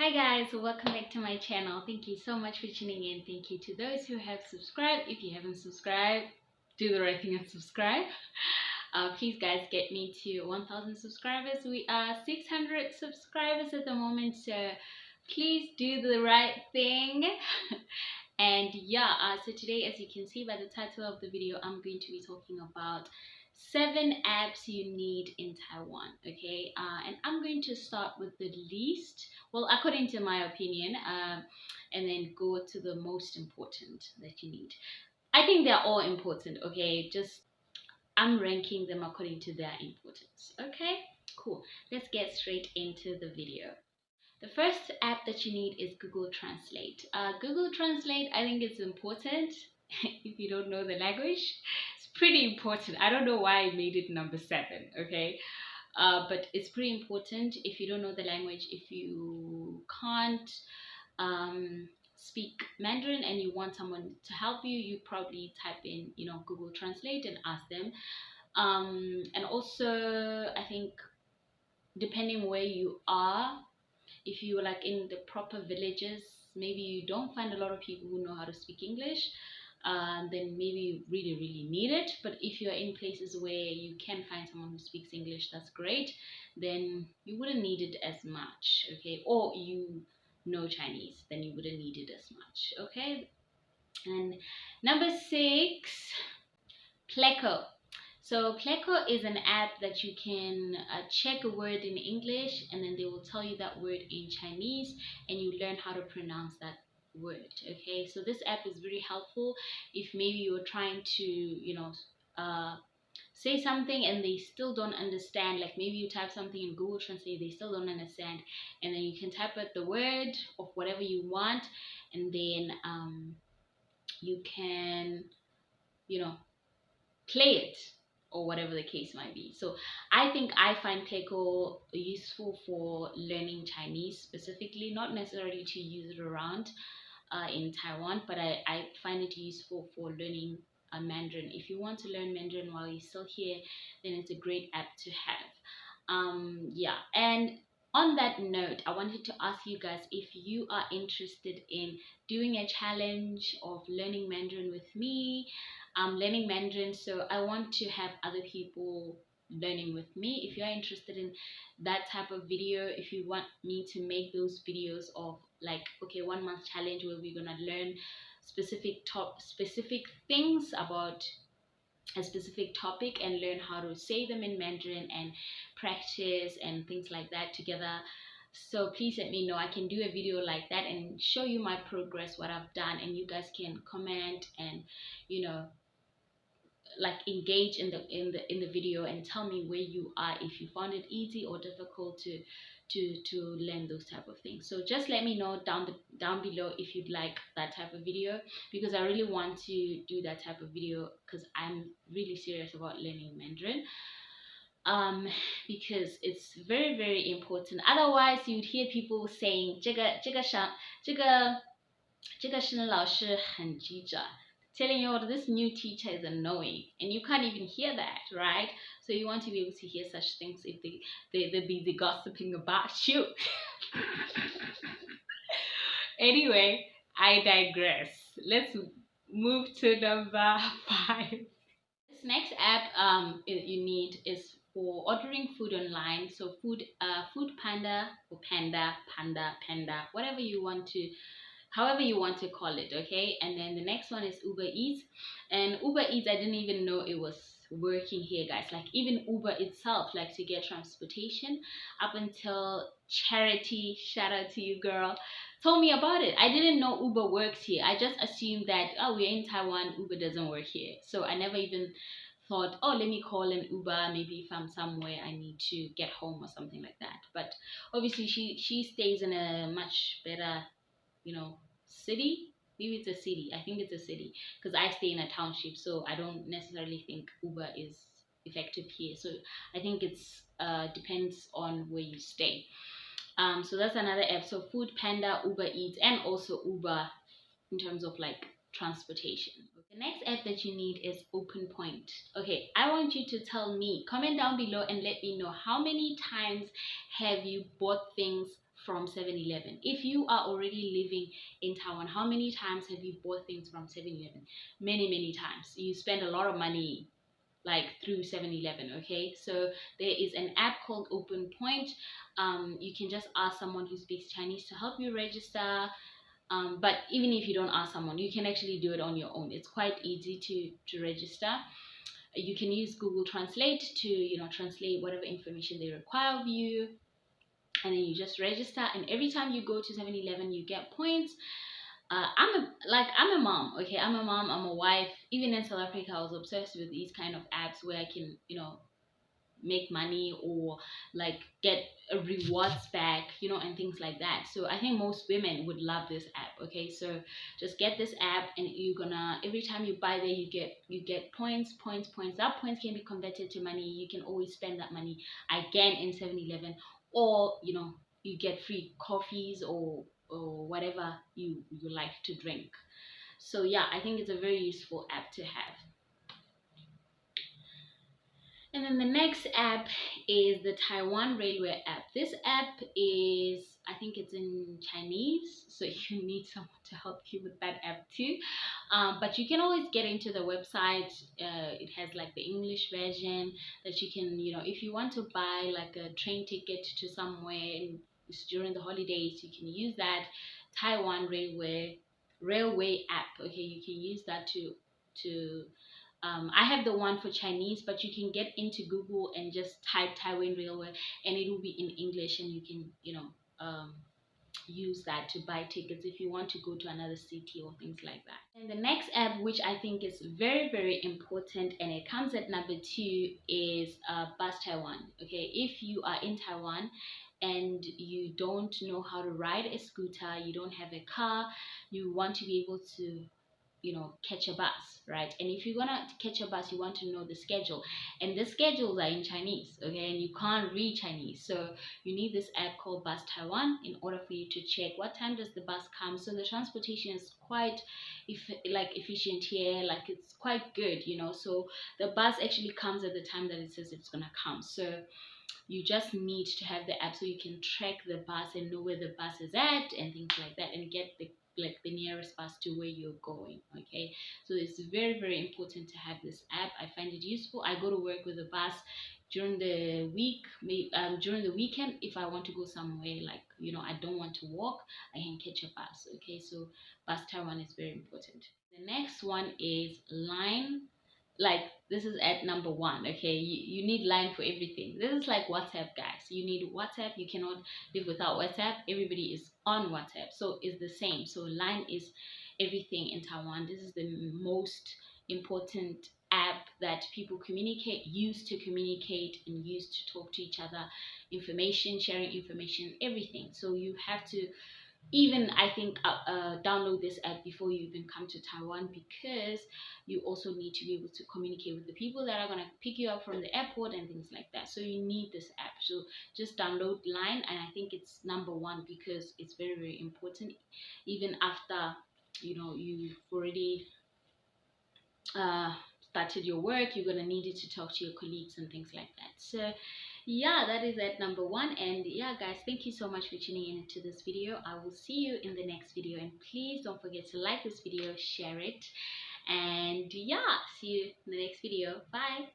Hi guys, welcome back to my channel. Thank you so much for tuning in. Thank you to those who have subscribed. If you haven't subscribed, do the right thing and subscribe. Please guys, get me to 1000 subscribers. We are 600 subscribers at the moment, so please do the right thing. And yeah, so today, as you can see by the title of the video, I'm going to be talking about 7 apps you need in Taiwan. Okay, and I'm going to start with the least, well, according to my opinion, and then go to the most important that you need. I think they're all important. Okay, just I'm ranking them according to their importance. Okay, cool. Let's get straight into the video. The first app that you need is Google Translate. Google Translate, I think it's important if you don't know the language. It's pretty important. I don't know why I made it number 7, okay? But it's pretty important if you don't know the language, if you can't speak Mandarin and you want someone to help you, you probably type in, Google Translate and ask them. And also, I think depending where you are, if you are like in the proper villages, maybe you don't find a lot of people who know how to speak English, then maybe you really need it. But if you're in places where you can find someone who speaks English, that's great. Then you wouldn't need it as much, okay? Or you know Chinese, then you wouldn't need it as much, okay? And number 6, Pleco. So Pleco is an app that you can check a word in English and then they will tell you that word in Chinese and you learn how to pronounce that word. Okay, so this app is very helpful if maybe you're trying to say something and they still don't understand. Like maybe you type something in Google Translate, they still don't understand, and then you can type out the word of whatever you want, and then you can play it, or whatever the case might be. So I think I find Pleco useful for learning Chinese specifically, not necessarily to use it around in Taiwan, but I find it useful for learning Mandarin. If you want to learn Mandarin while you're still here, then it's a great app to have. Yeah, and on that note, I wanted to ask you guys if you are interested in doing a challenge of learning Mandarin with me. I'm learning Mandarin, so I want to have other people learning with me. If you're interested in that type of video, if you want me to make those videos of like, okay, 1 month challenge where we're gonna learn specific things about a specific topic and learn how to say them in Mandarin and practice and things like that together. So please let me know. I can do a video like that and show you my progress, what I've done, and you guys can comment and like engage in the video and tell me where you are, if you found it easy or difficult to learn those type of things. So just let me know down below if you'd like that type of video, because I really want to do that type of video because I'm really serious about learning Mandarin, because it's very important. Otherwise you'd hear people saying 这个老师很机智, telling you this new teacher is annoying, and you can't even hear that, right? So you want to be able to hear such things if they're busy gossiping about you. Anyway, I digress. Let's move to number 5. This next app you need is for ordering food online. So FoodPanda or Panda, whatever you want to, however you want to call it, okay? And then the next one is Uber Eats. And Uber Eats, I didn't even know it was working here, guys. Like even Uber itself, like to get transportation, up until Charity, shout out to you girl, told me about it. I didn't know Uber works here. I just assumed that, oh, we're in Taiwan, Uber doesn't work here. So I never even thought, oh, let me call an Uber, maybe if I'm somewhere I need to get home or something like that. But obviously she stays in a much better city. Maybe it's a city. I think it's a city because I stay in a township, so I don't necessarily think Uber is effective here. So I think it's depends on where you stay. So that's another app. So FoodPanda, Uber Eats, and also Uber in terms of like transportation. The next app that you need is Open Point. Okay, I want you to tell me, comment down below and let me know how many times have you bought things from 7-Eleven. If you are already living in Taiwan, how many times have you bought things from 7-Eleven? Many times. You spend a lot of money like through 7-Eleven. Okay, so there is an app called Open Point. You can just ask someone who speaks Chinese to help you register. But even if you don't ask someone, you can actually do it on your own. It's quite easy to register. You can use Google Translate to, you know, translate whatever information they require of you, and then you just register. And every time you go to 7-Eleven, you get points. I'm a mom. Okay, I'm a mom, I'm a wife. Even in South Africa, I was obsessed with these kind of apps where I can, you know, make money or like get a rewards back, you know, and things like that. So I think most women would love this app. Okay, so just get this app, and you're gonna, every time you buy there, you get points. That points can be converted to money. You can always spend that money again in 7-Eleven, or, you know, you get free coffees or whatever you like to drink. So yeah, I think it's a very useful app to have. And then the next app is the Taiwan Railway app. This app is, I think it's in Chinese, so you need someone to help you with that app too. But you can always get into the website. It has like the English version that you can, you know, if you want to buy like a train ticket to somewhere and it's during the holidays, you can use that Taiwan Railway app. Okay, you can use that to I have the one for Chinese, but you can get into Google and just type Taiwan Railway, and it will be in English, and you can, you know, use that to buy tickets if you want to go to another city or things like that. And the next app, which I think is very important, and it comes at number 2, is Bus Taiwan. Okay, if you are in Taiwan and you don't know how to ride a scooter, you don't have a car, you want to be able to, you know, catch a bus, right? And if you're gonna catch a bus, you want to know the schedule, and the schedules are in Chinese. Okay, and you can't read Chinese, so you need this app called Bus Taiwan in order for you to check what time does the bus come. So the transportation is quite efficient here, like it's quite good, you know. So the bus actually comes at the time that it says it's gonna come. So you just need to have the app so you can track the bus and know where the bus is at and things like that, and get the nearest bus to where you're going. Okay, so it's very important to have this app. I find it useful. I go to work with a bus during the week, during the weekend. If I want to go somewhere, like, you know, I don't want to walk, I can catch a bus. Okay, so Bus Taiwan is very important. The next one is Line. Like, this is at number 1. Okay, you need Line for everything. This is like WhatsApp, guys. You need WhatsApp. You cannot live without WhatsApp. Everybody is on WhatsApp, so it's the same. So Line is everything in Taiwan. This is the most important app that people use to communicate, and use to talk to each other, sharing information, everything. So you have to, even I think, download this app before you even come to Taiwan, because you also need to be able to communicate with the people that are going to pick you up from the airport and things like that. So you need this app. So just download Line, and I think it's number 1 because it's very important. Even after, you know, you've already started your work, you're going to need it to talk to your colleagues and things like that. So yeah, that is at number 1. And yeah, guys, thank you so much for tuning in to this video. I will see you in the next video, and please don't forget to like this video, share it, and yeah, see you in the next video. Bye.